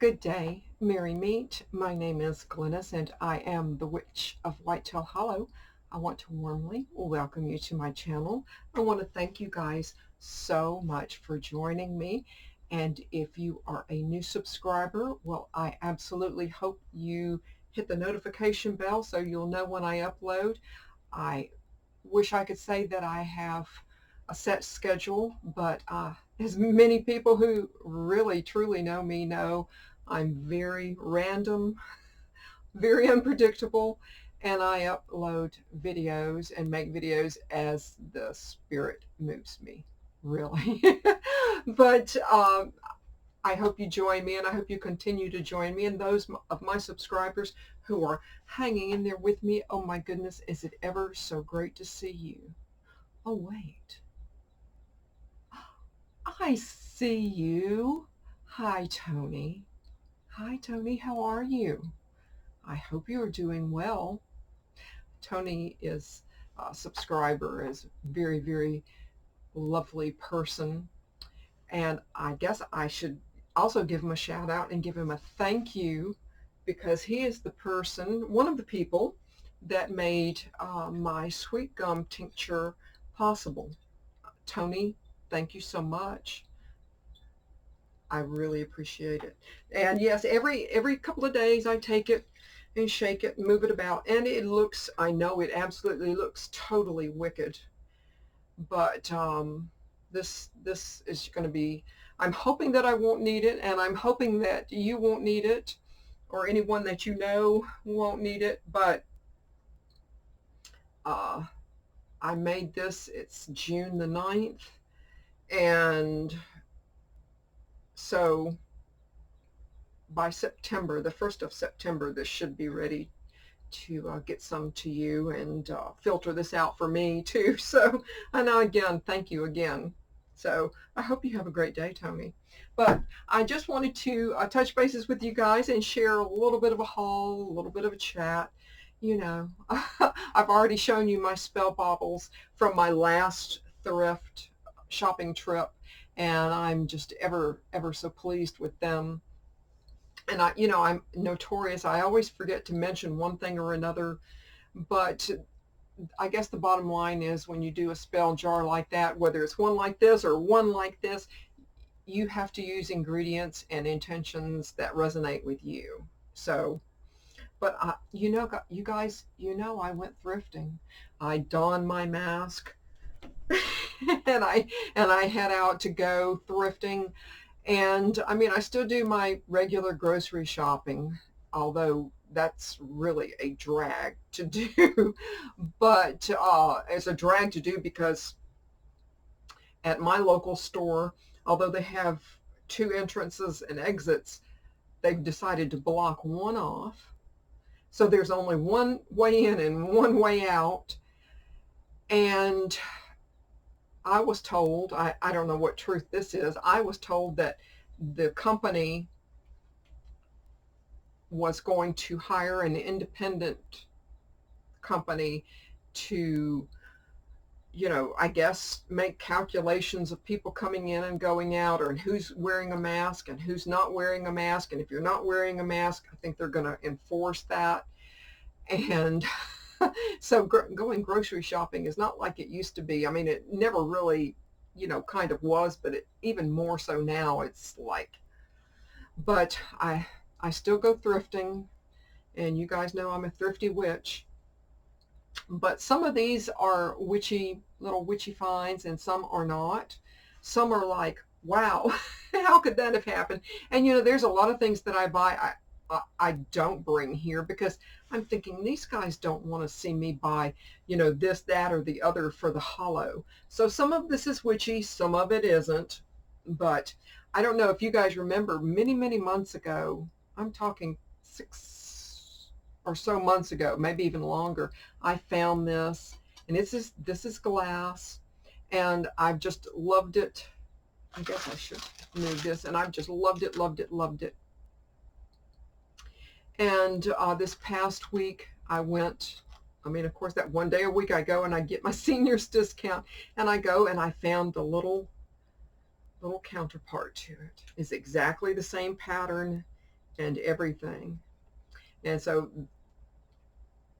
Good day, merry meet. My name is Glennis and I am the Witch of Whitetail Hollow. I want to warmly welcome you to my channel. I want to thank you guys so much for joining me. And if you are a new subscriber, well, I absolutely hope you hit the notification bell so you'll know when I upload. I wish I could say that I have a set schedule, but as many people who really truly know me know, I'm very random, very unpredictable, and I upload videos and make videos as the spirit moves me, really. But I hope you join me, and I hope you continue to join me. And those of my subscribers who are hanging in there with me, oh my goodness, is it ever so great to see you. Oh, wait. I see you. Hi, Tony. Hi, Tony. How are you? I hope you are doing well. Tony is a subscriber, is a very, very lovely person. And I guess I should also give him a shout out and give him a thank you because he is the person, one of the people that made my sweet gum tincture possible. Tony, thank you so much. I really appreciate it. And yes, every couple of days I take it and shake it and move it about. And it looks, I know it absolutely looks totally wicked. But this is going to be, I'm hoping that I won't need it, and I'm hoping that you won't need it, or anyone that you know won't need it. But I made this, it's June the 9th. And so by September, the 1st of September, this should be ready to get some to you and filter this out for me too. So, and again, thank you again. So I hope you have a great day, Tony. But I just wanted to touch bases with you guys and share a little bit of a haul, a little bit of a chat. You know, I've already shown you my spell baubles from my last thrift shopping trip, and I'm just ever so pleased with them. And I'm notorious. I always forget to mention one thing or another, but I guess the bottom line is when you do a spell jar like that, whether it's one like this or one like this, you have to use ingredients and intentions that resonate with you. So, but you guys, I went thrifting. I donned my mask and I head out to go thrifting. And I mean, I still do my regular grocery shopping, although that's really a drag to do. But it's a drag to do because at my local store, although they have 2 entrances and exits, they've decided to block one off. So there's only one way in and one way out. And I was told, I don't know what truth this is, I was told that the company was going to hire an independent company to, I guess, make calculations of people coming in and going out, or who's wearing a mask and who's not wearing a mask. And if you're not wearing a mask, I think they're going to enforce that. And so going grocery shopping is not like it used to be. I mean, it never really, kind of was, but even more so now. It's like, but I still go thrifting, and you guys know I'm a thrifty witch. But some of these are little witchy finds, and some are not. Some are like, wow, how could that have happened? And there's a lot of things that I buy I don't bring here because I'm thinking these guys don't want to see me buy, this, that, or the other for the hollow. So some of this is witchy, some of it isn't. But I don't know if you guys remember many, many months ago, I'm talking 6 or so months ago, maybe even longer, I found this, and this is glass, and I've just loved it. I guess I should move this, and I've just loved it, loved it, loved it. And this past week I went, of course, that one day a week I go and I get my seniors discount, and I go and I found the little counterpart to it. It's exactly the same pattern and everything. And so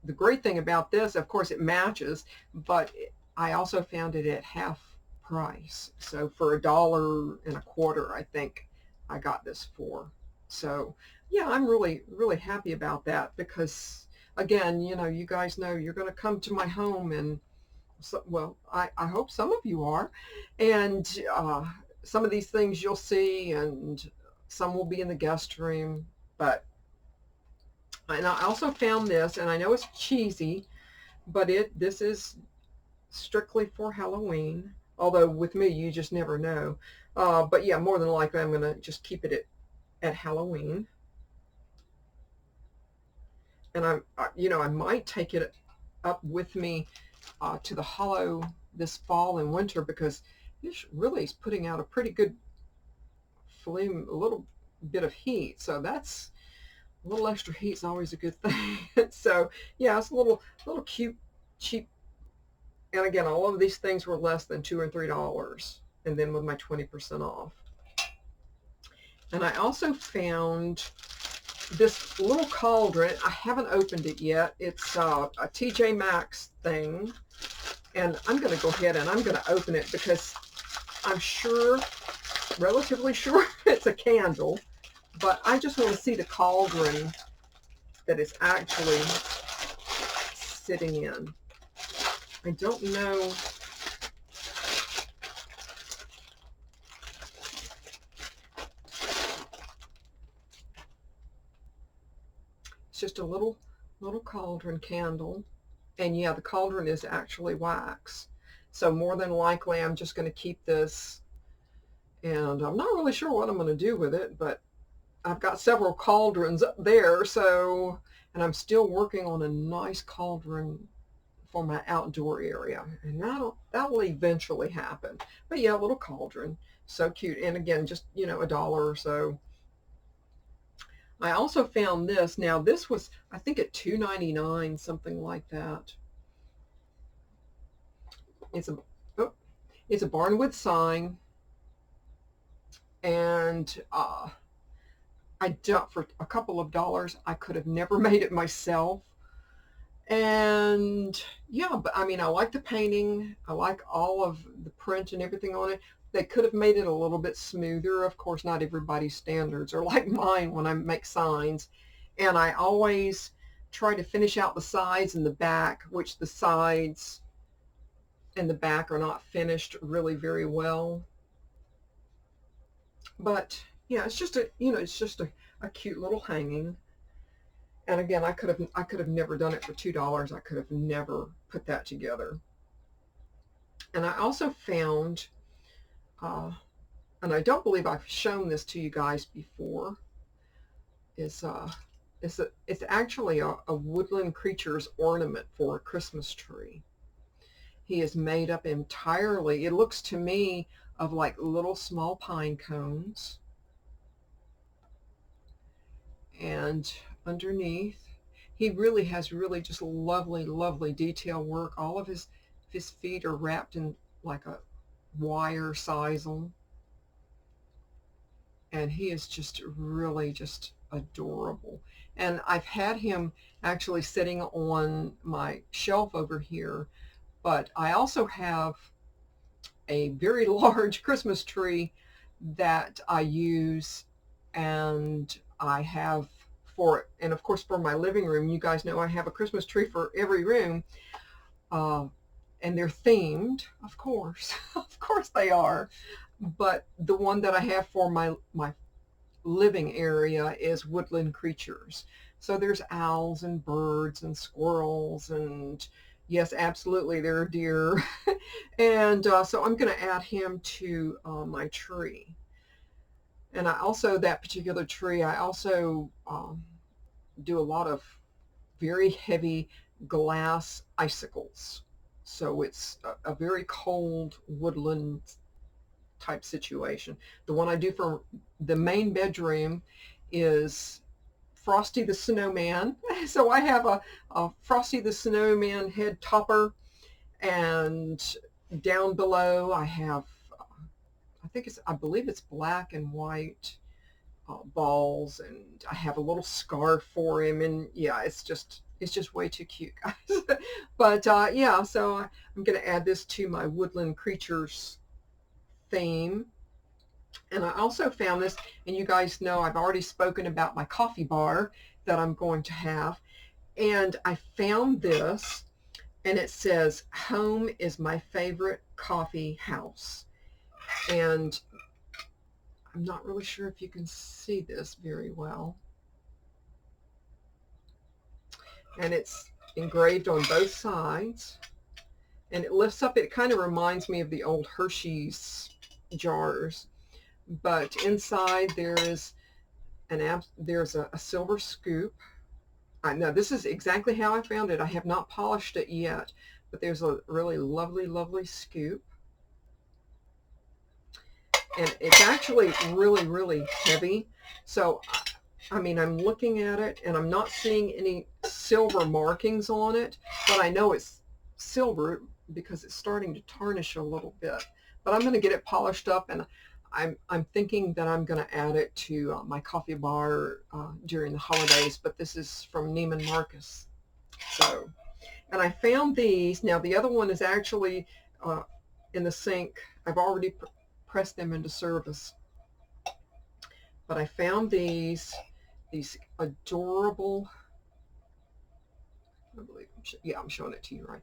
the great thing about this, of course, it matches, but I also found it at half price. So for $1.25, I think I got this for. So yeah, I'm really, really happy about that because again, you know, you guys know you're going to come to my home and so, well, I hope some of you are. And some of these things you'll see and some will be in the guest room. But, and I also found this, and I know it's cheesy, but this is strictly for Halloween. Although with me, you just never know. But yeah, more than likely, I'm going to just keep it at Halloween. And you know, I might take it up with me to the hollow this fall and winter because this really is putting out a pretty good flame, a little bit of heat. So that's a little extra heat is always a good thing. So yeah, it's a little cute, cheap. And again, all of these things were less than $2 or $3. And then with my 20% off. And I also found this little cauldron. I haven't opened it yet. It's a TJ Maxx thing. And I'm going to go ahead and I'm going to open it because I'm sure, relatively sure, it's a candle. But I just want to see the cauldron that it's actually sitting in. I don't know. It's just a little cauldron candle. And yeah, the cauldron is actually wax. So more than likely, I'm just going to keep this. And I'm not really sure what I'm going to do with it, but I've got several cauldrons up there. So, and I'm still working on a nice cauldron for my outdoor area. And that'll eventually happen. But yeah, a little cauldron. So cute. And again, just, you know, $1 or so. I also found this. Now this was, I think at $2.99, something like that. It's a it's a barnwood sign, and I don't, for a couple of dollars, I could have never made it myself. And yeah, but I mean, I like the painting. I like all of the print and everything on it. They could have made it a little bit smoother. Of course, not everybody's standards are like mine when I make signs. And I always try to finish out the sides and the back, which the sides and the back are not finished really very well. But yeah, it's just a cute little hanging. And again, I could have never done it for $2. I could have never put that together. And I also found, and I don't believe I've shown this to you guys before, is it's actually a Woodland Creatures ornament for a Christmas tree. He is made up entirely, it looks to me, of like little small pine cones. And underneath, he really has just lovely, lovely detail work. All of his feet are wrapped in like a wire sisal. And he is just really just adorable. And I've had him actually sitting on my shelf over here, but I also have a very large Christmas tree that I use, and I have and of course for my living room, you guys know I have a Christmas tree for every room, and they're themed, of course. Of course they are. But the one that I have for my living area is Woodland Creatures. So there's owls and birds and squirrels, and yes, absolutely, there are deer. And so I'm going to add him to my tree. And I also, that particular tree, I also do a lot of very heavy glass icicles. So it's a very cold woodland type situation. The one I do for the main bedroom is Frosty the Snowman. So I have a Frosty the Snowman head topper, and down below I have, I believe it's black and white balls, and I have a little scarf for him, and yeah, it's just way too cute, guys. But yeah, so I'm going to add this to my Woodland Creatures theme. And I also found this, and you guys know I've already spoken about my coffee bar that I'm going to have, and I found this, and it says, "Home is my favorite coffee house." And I'm not really sure if you can see this very well. And it's engraved on both sides, and it lifts up. It kind of reminds me of the old Hershey's jars, but inside there is there's a silver scoop. Now this is exactly how I found it. I have not polished it yet, but there's a really lovely scoop, and it's actually really heavy. So I mean, I'm looking at it and I'm not seeing any silver markings on it, but I know it's silver because it's starting to tarnish a little bit. But I'm going to get it polished up, and I'm thinking that I'm going to add it to my coffee bar during the holidays. But this is from Neiman Marcus. So, and I found these. Now the other one is actually in the sink. I've already pressed them into service. But I found these adorable, I believe, yeah, I'm showing it to you right.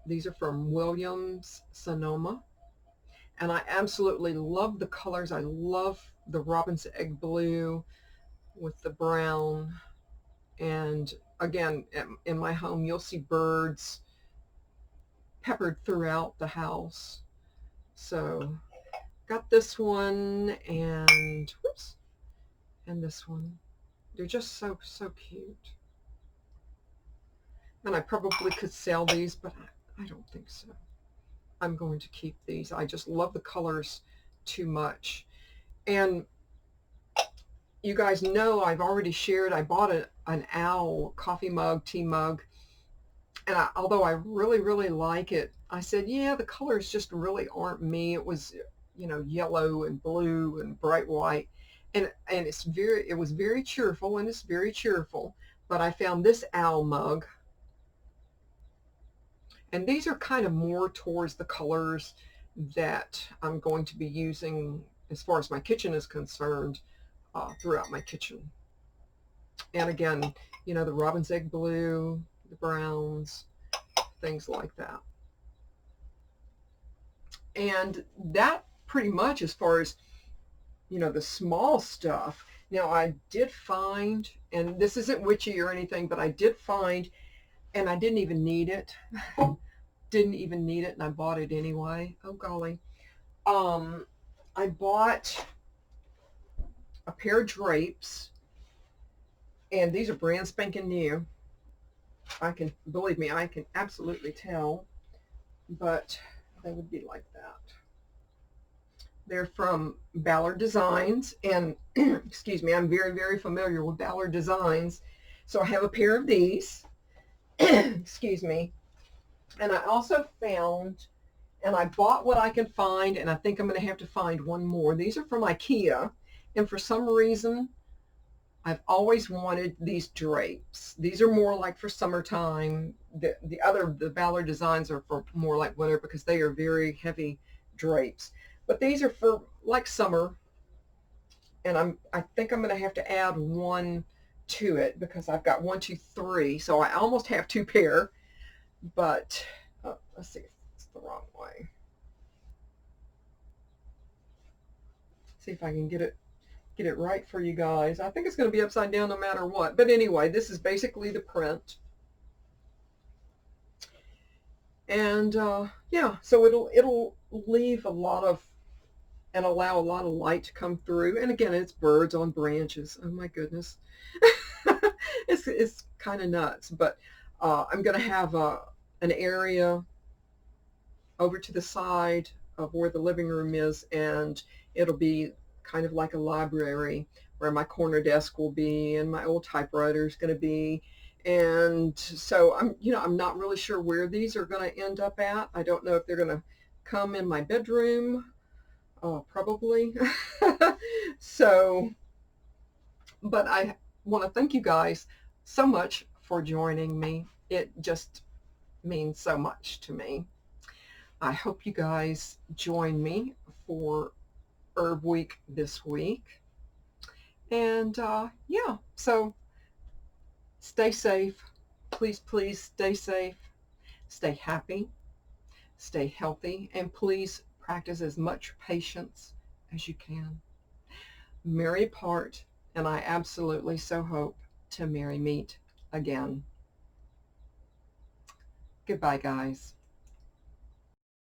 These are from Williams Sonoma, and I absolutely love the colors. I love the robin's egg blue with the brown, and again, in my home, you'll see birds peppered throughout the house. So got this one, and whoops, and this one. They're just so cute. And I probably could sell these, but I don't think so. I'm going to keep these. I just love the colors too much. And you guys know I've already shared, I bought an owl coffee mug, tea mug, and although I really like it, I said, yeah, the colors just really aren't me. It was, you know, yellow and blue and bright white, and it was very cheerful, and it's very cheerful. But I found this owl mug, and these are kind of more towards the colors that I'm going to be using as far as my kitchen is concerned throughout my kitchen. And again, you know, the robin's egg blue, the browns, things like that. And that pretty much as far as, you know, the small stuff. Now I did find, and this isn't witchy or anything, but I did find, and I didn't even need it. Didn't even need it, and I bought it anyway. Oh golly. I bought a pair of drapes, and these are brand spanking new. Believe me, I can absolutely tell, but they would be like that. They're from Ballard Designs, and excuse me, I'm very familiar with Ballard Designs. So I have a pair of these. Excuse me. And I also found, and I bought what I can find, and I think I'm going to have to find one more. These are from IKEA, and for some reason, I've always wanted these drapes. These are more like for summertime. The Ballard Designs are for more like winter because they are very heavy drapes. But these are for like summer, and I think I'm going to have to add one to it because I've got 1, 2, 3, so I almost have 2 pair. But let's see if it's the wrong way. See if I can get it right for you guys. I think it's going to be upside down no matter what. But anyway, this is basically the print. And yeah, so it'll leave a lot of, and allow a lot of light to come through. And again, it's birds on branches. Oh my goodness. It's kind of nuts. But I'm going to have an area over to the side of where the living room is, and it'll be kind of like a library where my corner desk will be and my old typewriter is going to be. And so I'm not really sure where these are going to end up at. I don't know if they're going to come in my bedroom. Probably. So, but I want to thank you guys so much for joining me. It just means so much to me. I hope you guys join me for Herb Week this week. And yeah, so stay safe. Please, please stay safe. Stay happy. Stay healthy. And please practice as much patience as you can. Merry part, and I absolutely so hope to merry meet again. Goodbye, guys.